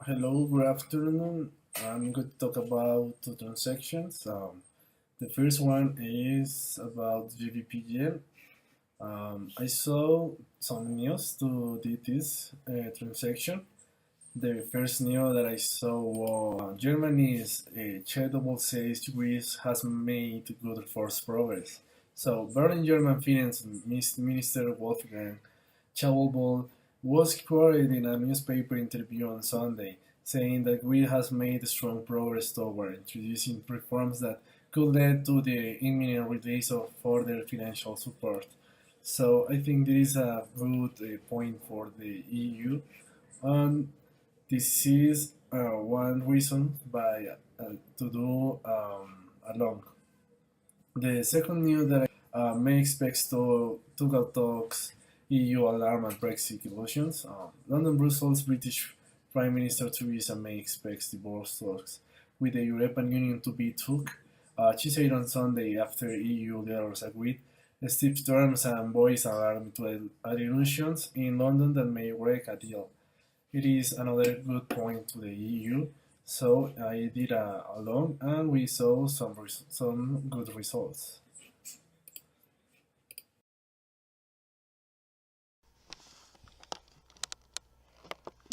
Hello, good afternoon. I'm going to talk about two transactions. The first one is about GBP I saw some news to this transaction. The first news that I saw was Germany's charitable sales to Greece has made good force progress. So, Berlin German Finance Minister Wolfgang Schauble was quoted in a newspaper interview on Sunday, saying that Greece has made strong progress toward introducing reforms that could lead to the imminent release of further financial support. So I think this is a good point for the EU, and this is one reason by to do along. The second news that may expect to talks EU alarm and Brexit illusions. London Brussels British Prime Minister Theresa May expects divorce talks with the European Union to be took. She said on Sunday after EU leaders agreed stiff terms and voice alarm to illusions in London that may wreck a deal. It is another good point to the EU. So I did a long and we saw some good results.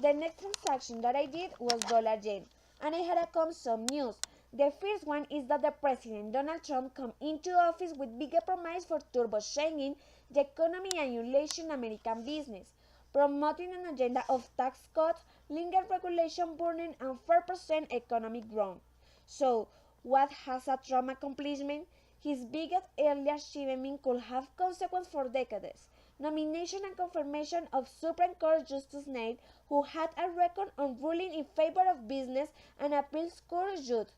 The next transaction that I did was dollar yen, and I had come some news. The first one is that the President Donald Trump come into office with bigger promise for turbocharging the economy and unleashing American business, promoting an agenda of tax cuts, legal regulation burning, and 4% economic growth. So, what has a Trump accomplishment? His biggest early achievement could have consequences for decades. Nomination and confirmation of Supreme Court Justice Nate, who had a record on ruling in favor of business and appeals court judge.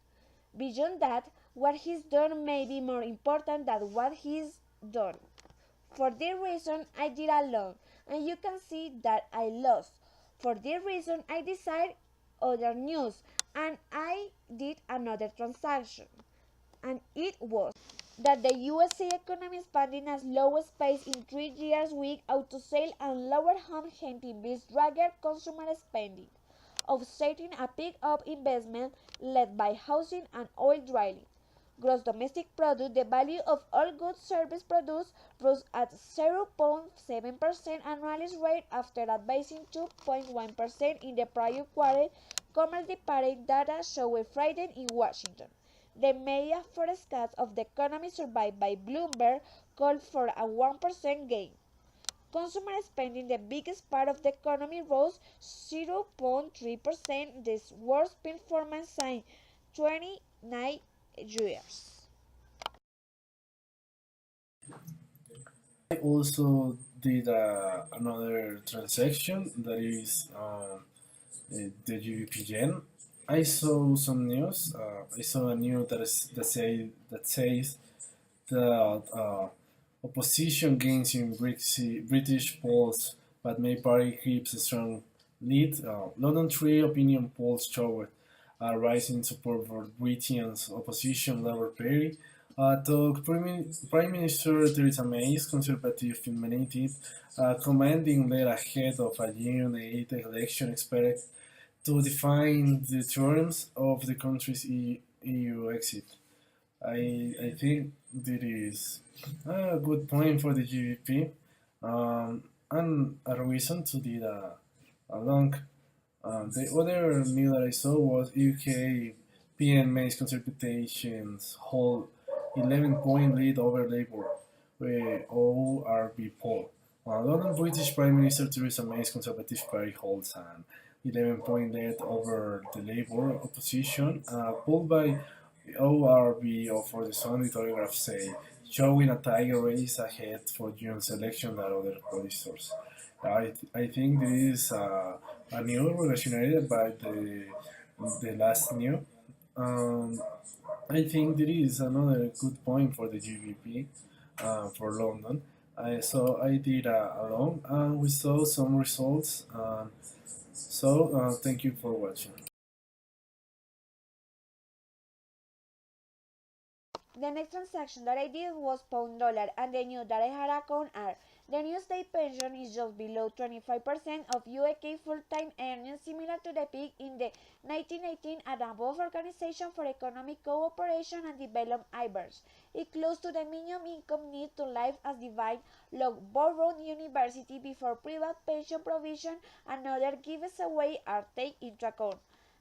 Beyond that, what he's done may be more important than what he's done. For this reason, I did alone, and you can see that I lost. For this reason, I decided other news, and I did another transaction. And it was that the USA economy expanding at lowest pace in 3 years weak auto sales and lower home heating bills dragged consumer spending, offsetting a pick-up investment led by housing and oil drilling. Gross domestic product, the value of all goods service produced, rose at 0.7% annualized rate after advancing 2.1% in the prior quarter, commerce department data showed Friday in Washington. The media forecast of the economy surveyed by Bloomberg called for a 1% gain. Consumer spending, the biggest part of the economy, rose 0.3%, the worst performance in 29 years. I also did another transaction that is the GBP yen. I saw some news. I saw a news that says that opposition gains in British polls, but May party keeps a strong lead. London three opinion polls showed a rising support for Britain's opposition Labour Party. To Prime Minister Theresa May's Conservative nominated, commanding led ahead of a June 8 election expected to define the terms of the country's EU exit. I think that is a good point for the GVP, and a reason to do a long. The other news that I saw was UK PMA's consultations hold 11-point lead over Labour with ORB poll. London British Prime Minister Theresa May's Conservative Party holds an 11-point lead over the Labour opposition, pulled by ORB or for the Sunday Telegraph say, showing a tiger race ahead for June's election than other pollsters. I think this is a new relationated by the last new. Um, I think there is another good point for the GBP for London. So I did alone and we saw some results. Thank you for watching. The next transaction that I did was pound dollar, and the news that I had account are the new state pension is just below 25% of UK full-time earnings, similar to the peak in the 1918 and above Organization for Economic Cooperation and Development (IBERS). It close to the minimum income need to live as defined law borrowed university before private pension provision and other giveaway are taken into account.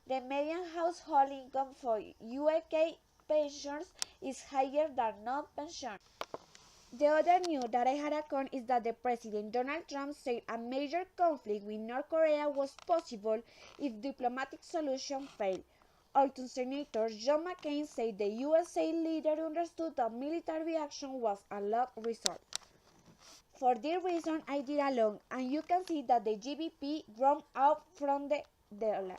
The median household income for UK pensioners is higher than non-pensioners. The other news that I had account is that the President Donald Trump said a major conflict with North Korea was possible if diplomatic solution failed. Although Senator John McCain said the USA leader understood that military action was a last resort. For this reason, I did along, and you can see that the GBP dropped out from the dollar.